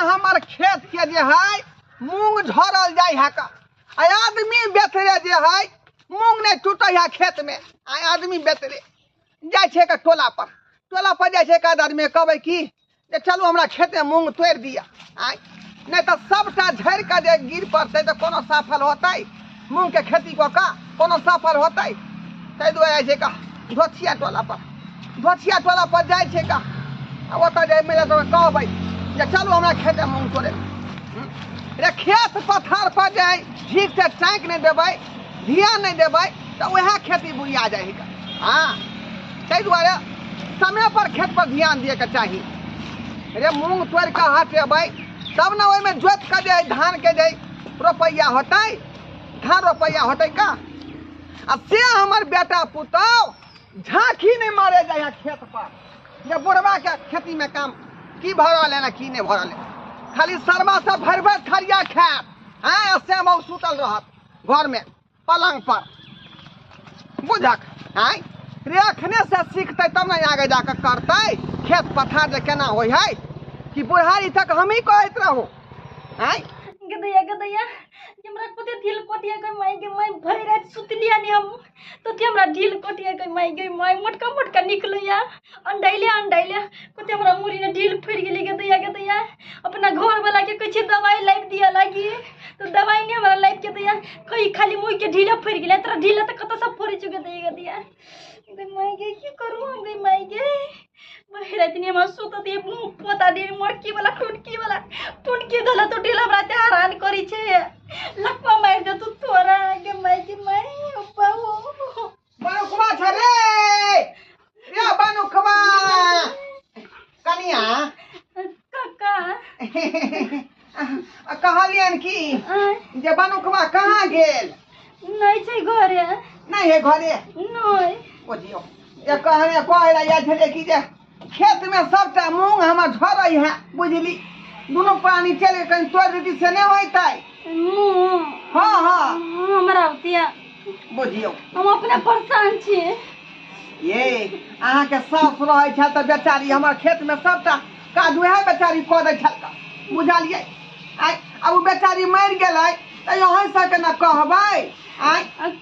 हमार खेत के जे है मूंग झरल जाय है का आदमी बेतरे जे है मूंग नहीं टूटे है खेत में आदमी बेतरे जाय छे का टोला पर जाय छे का आदमी कहबे की जे चलू हमरा खेत में मूंग तोड़ दिया नहीं तो सबटा झड़ के जे गिर पड़ते तो कोनो सफल होतै मूंग के खेती को का कोनो सफल होतै तै दुआरे छे का धोथिया टोला पर जाय छे का ओतऽ जाय मेरे तो कहबै जे चलू हमरा खेत में मूंग तोड़े रे खेत पथार पर जाय ठीक से टाँक नहीं देबै ध्यान नहीं देबै तो वह खेती बुढ़िया जाय है हाँ तै दुआरे समय पर खेत पर ध्यान दिए के चाहिए रे मूंग तोड़ के हटेबै तब ना ओहिमे जोत के जे धान के जे रोपैया होतै धान रोपैया होतै का आ से हमर बेटा पुतौ झांकी नहीं मारे जाय खेत पर जे बुढ़वा के खेती में काम की भरल है ना की नहीं भरल है खाली शर्मा से भर थरिया खात हाँ से बहु सुतल रहत घर में पलंग पर बुझक हाँ रे अखने से सीखते तब ना आगे जाकर करते खेत पथार जे केना होय है कि बुढ़ारी तक हम ही कहत रहो हाँ गदैया हमरा कोते ढील कोटिया के माई भर रात सुतलिया ने हम तो ते हमरा ढील कोटिया के माई मोटका निकलैया अंडाइले कोते हमरा मुरी ने ढील फड़ गेली गदैया अपना घर वाला के कुछ दवाई लाइव दिया लागी तो दवाई ने हमरा लाइव के दैया कहीं खाली मुई के ढीला फड़ गेले तोरा ढीला त कत सब फड़ चुके गदैया माई के की करू हम गई माई के रातनी हम सुत दे पोता दे मड़की वाला टुनकी धला तो ढीला बराते हैरान करी छे लकवा मार दे तू तोरा के माई बाबू बनुखवा छरे या बनुखवा कनिया काका कहलियन की जे बनुखवा कहाँ गेल नहीं छै घरे नहीं है घरे नहीं बुझियो ये कहला या छले की जे खेत में सबटा मूंग हमर झरई है बुझली दोनों पानी चले कहीं तोड़ दी से नहीं होइतै हाँ हमरा उतिया बुझियो हम अपने परेशान छी ये अहाँ के सास रहे छ त बेचारी हमर खेत में सबटा काज वह बेचारी क दै छ बुझलियै अब बेचारी मर गेलै त यहाँ से के न कहबै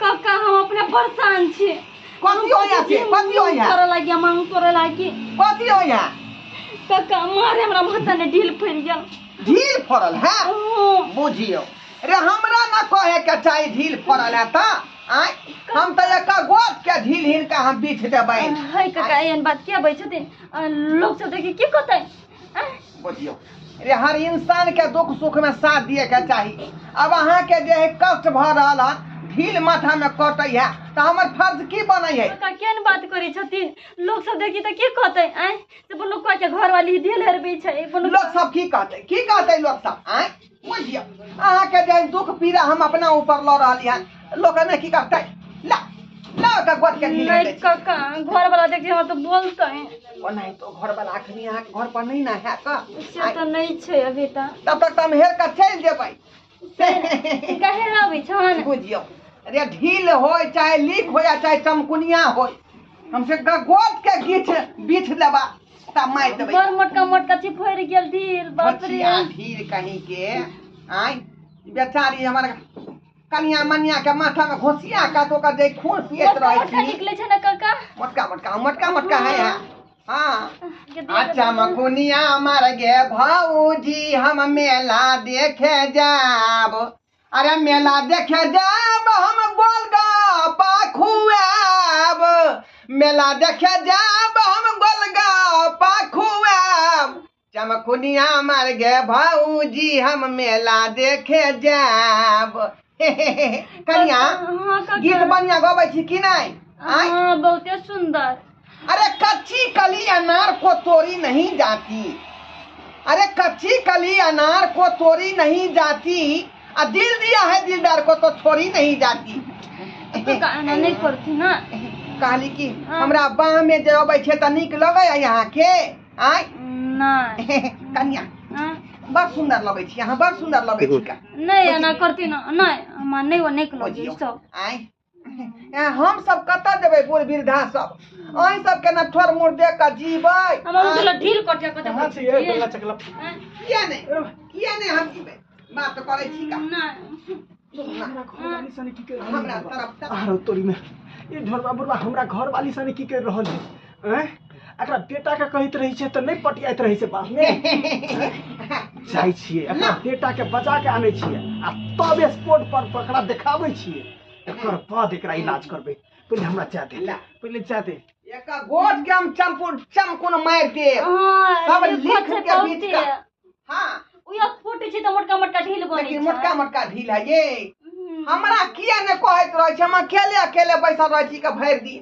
काका हम अपने परेशान छी कथी होया तोरा लागी मांग तोरा लागी कथी होया काका मारे हमरा माथा ने ढील फड़ गेल ढील फड़ल है बुझियो रे हमरा न कहे के चाहिए ढील फड़ल है त हम त एक गोट के ढील हिन का हम बीछ देबै है काका एहन बात के बै छथिन लोग सब देखि की कहतै बुझियो रे हर इंसान के दुख सुख में साथ दिए के चाहिए अब अहाँ के जे कष्ट भ रहल है ढील माथा में कटै है तो हमर फर्ज की बनै है काका केन बात करै छथिन लोग सब देखि त की कहतै से लोग के घर वाली ढील हरबै छै लोग सब की कहतै लोग सब बुझियो अहाँ के जे दुख पीड़ा हम अपना ऊपर ल रहल है लोग ने की कहतै ला का गोट के ढील नहीं काका घर वाला देखि हम तो बोलतै ओ नहीं तो घर वाला अखनी अहाँ के घर पर नहीं ना है का से तो नहीं छै अभी तब तक हम हेर के चल जेबै काहे रहबै छन बुझियो अरे ढील होय चाहे लीक हो या चाहे चमकुनिया होय हमसे गोट के बीछ लेबा ता मार देबै बड़ मोटका छी फड़ गेल ढील बाप रे ढील कहीं के बेचारी हमर कनिया मनिया के माथा में घोसिया का तो का दे खून पियत रही थी निकले छ न काका मोटका है हाँ अच्छा मकुनिया मर गे भौजी हम मेला देखे जाब अरे मेला देखे जाब हम गोलगप्पा खुआब मेला देखे जाब हम गोलगप्पा खुआब चमकुनिया मर गे भौजी हम मेला देखे जाब कनिया गीत बढ़िया गबै छी कि नहीं बहुते सुंदर अरे कच्ची कली अनार को तोड़ी नहीं जाती अरे कच्ची कली अनार को तोड़ी नहीं जाती दिल दिया है दिलदार को तो छोड़ी नहीं जाती नहीं करती ना कहली की हमरा बाह में जे अबै छे त नीक लगे यहाँ के नहीं कन्या बड़ सुंदर लगे छी यहाँ बड़ सुंदर लगे छी का नहीं ना करती ना नहीं हम नहीं वो नीक लगे सब हम सब कत देबै बूढ़ वृद्धा सब अहीं सब के ना ठोर मोर देख के जीबै हम उजला ढील कटिया को कहाँ से ये डल्ला चकला किया नहीं हम जीबै बात तो करे छी का हमरा घर वाली सने की कर हमरा तरफ आरो तोरी में ये ढोरबा बुरबा हमरा घर वाली सने की कर रहल है हैं एकरा बेटा के कहैत रही छै त नहीं पटियाइत रही छै बाप में जाइ छियै एकरा बेटा के बजा के आनै छियै आ तब स्पोर्ट पर पकड़ा देखाबै छियै एकर बाद एकरा इलाज करबै पहिले हमरा जा दे पहिले जा दे एक गोट के हम चमकुन मार दे सब लिख के बीच का हां उया फूटे छै त मोटका मोटका ढील बनै छै मोटका मोटका ढील है ये हमरा किया ने कहैत रहै छै हम अकेले बैसल रहै छी के भरि दिन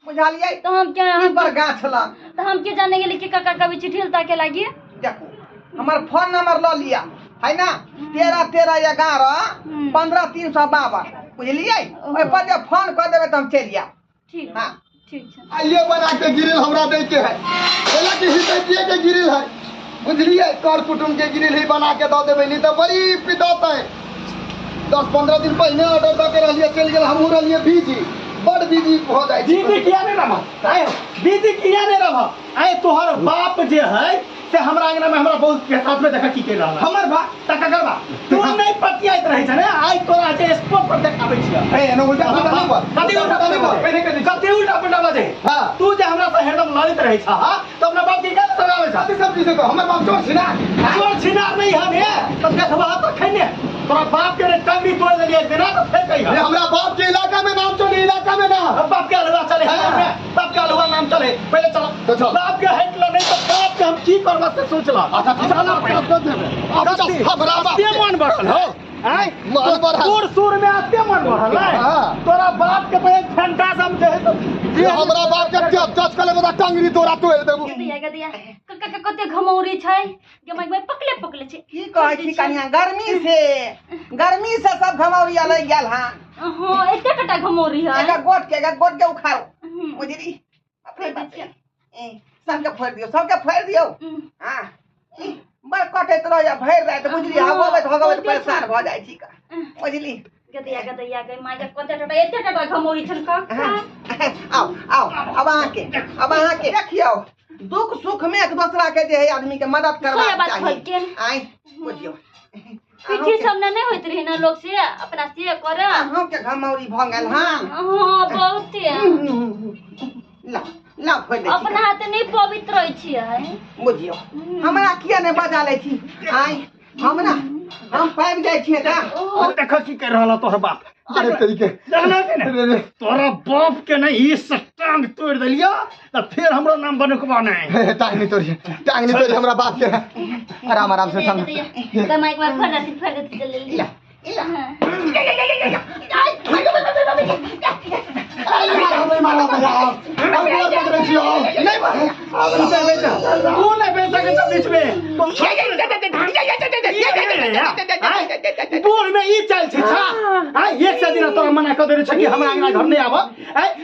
बुझलियै तो हम क्या पर गाछ ल तो हम के जाने गेली कि काका कभी चिठिल ताके लागी देखो हमर फोन नंबर ल लिया है ना 131311 बुझलियै ओइ पर जे फोन कर देबै त हम चलि जाब ठीक हां ठीक छै आइए बना के गिरिल हमरा दे के है बोला कि हितैतिए के गिरिल है बुझलिए कर कुटुम के गिरिल ही बना के दे देबै नहीं तो बड़ी पिदत है 10-15 दिन पहले ऑर्डर दे के रहलिए चल गेल हमहू रहलिए बिजी बड़ बिजी हो जाय छी बिजी किया नहीं रहा आए बिजी किया नहीं रहा आए तोहर बाप जे है से हमरा अंगना में हमरा बहुत के साथ में देखा की कर रहा हमर बाप तका करबा तू नहीं पटियाइत रहे छ ने आइ तोरा जे स्पोर्ट पर देखाबै छियै ए एनो उल्टा पुल्टा नहीं बोल कते उल्टा नहीं बोल पहले के कते उल्टा पुल्टा बाजे हां तू जे हमरा से हरदम लड़ित रहे छ तो अपना बाप के काहे सगावे छ सब चीज को हमर बाप चोर छिना नहीं हमे तब देखबा त खैने तोरा बाप के टंगी तोड़ देलिए बिना तो फेर कहिया ये हमरा बाप के इलाका में नाम चले इलाका में ना बाप के अलवा चले बाप के अलवा नाम चले पहले चलो बाप के हट ल नहीं तो बाप के हम की करबा से सोच ला अच्छा चलो कर देबे अब हमरा बाप के मन बढ़ल हो आय मन बढ़ल सुर सुर में आते मन बढ़ल हां तोरा बाप के तो एक घंटा समझे तो ये हमरा बाप के टच कले बता टंगरी तोरा तोड़ देबू गदिया काका कते घमौरी छै के मैं पकले छै की कहै छी कनिया गर्मी से सब घमौरी अलग गेल हां हां एते कटा घमौरी है एक गोट के उखाड़ो बुझली अपने बात ए सबके फोड़ दियो हां बड़ कटैत रह जा भरि रात बुझली हगोबे तो परेशान भ जाइ छी का बुझली गदिया के माय के कते टटा एते टटा घमौरी छन का आओ अब अहाँ के देखियो दुख सुख में एक दूसरा के जे है आदमी के मदद करबा चाहिए आई बुझियो पीठी सामने नहीं होइत रही ना लोग से अपना से करे हम के घमौरी भ गेल हां हां बहुते ला फोड़ दे अपना हाथ नहीं पवित्र रहै छियै बुझियो हमरा किया ने बजा ले छी आई हमरा हम पाबि जाइ छियै ता देख की कर रहल तोहर बाप अरे तरीके देखना के ने तोरा बाप के नहीं ई टांग तोड़ देलियो त फिर हमरो नाम बनकबा नहीं टांग नहीं तोड़ी हमरा बाप के आराम से समझ कमाई में फरत चल ले बोर में ई चल छै एक से दिन तोरा मना क देने छ कि हमरा अंगना घर नहीं आबो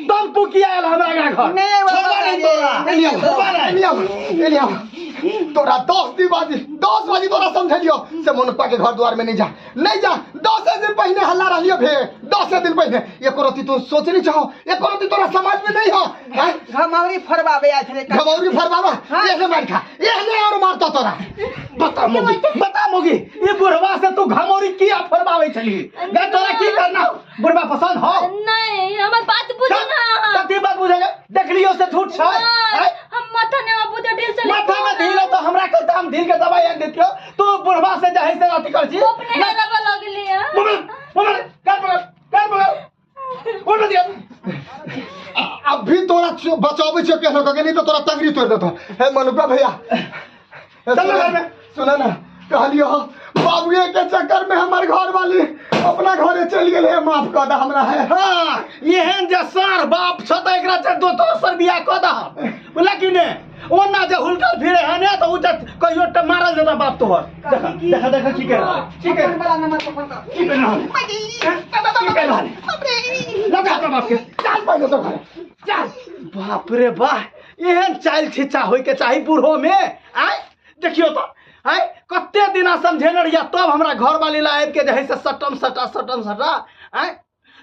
तब तू किया आयल हमरा अंगना घर नहीं आबो तोरा 10 बजे तोरा समझलियो से मोनपा के घर द्वार में नहीं जा 10 दिन पहले हल्ला रहियो भे 10 दिन पहले एको रति तू सोचनी चाहो एको रति तोरा समाज में नहीं हो घमौरी फरबाबे आ छले घमौरी फरबाबा एहने मार खा एहने और मारता तोरा बता मोगी ये बुढ़वा से तू घमौरी किया फरबावे छली गा तोरा की करना बुढ़वा पसंद हो नहीं हमर बात बुझ ना कथी बात बुझेगा देख लियो से झूठ छै हम माथा ने बुझ ढील से माथा में ढील तो हमरा के दाम ढील के दवाई आन देतियो तू बुढ़वा से जहे से अथी कर छी अपने लगा लगली है मोबाइल कर उठ दिया अभी तोरा बचावे छ केनो के नहीं तो तोरा तंगरी तोड़ देतो हे मनुका भैया चल घर में सुना ना कहलियो बाबूए के चक्कर में हमार घर वाली अपना घरे चल गेल है माफ कर दा हमरा है हां एहन जे सार बाप छ त एकरा से दोसर बियाह क दा बोला कि ने ओना जे हुलकल फिरे है ने तो उ कहियो ट मारल देता बाप तोहर देखा की कर ठीक है वाला नंबर पर फोन कर की कर लगा बाप के चल पहले तो घर चल बाप रे वाह एहन चाल छिचा होय के चाही बूढ़ो में आय देखियो तो आय कते दिना समझेने रहिया तब हमरा घर वाली ला आबि के जे है से सटम सटा आय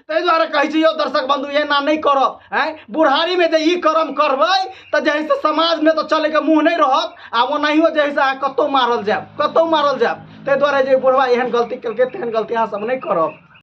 ताहि दुआरे कहै छी यौ दर्शक बंधु एना नहीं करब हैं। बुढ़ारी में जे ई कर्म करबै तऽ जे है से समाज में तो चले के मुँह नहीं रहत आ ओनाहियो जे है से अहाँ कतौ मारल जायब ताहि दुआरे जे बुढ़वा एहन गलती केलकै तेहन गलती अहाँ सब नहीं करब।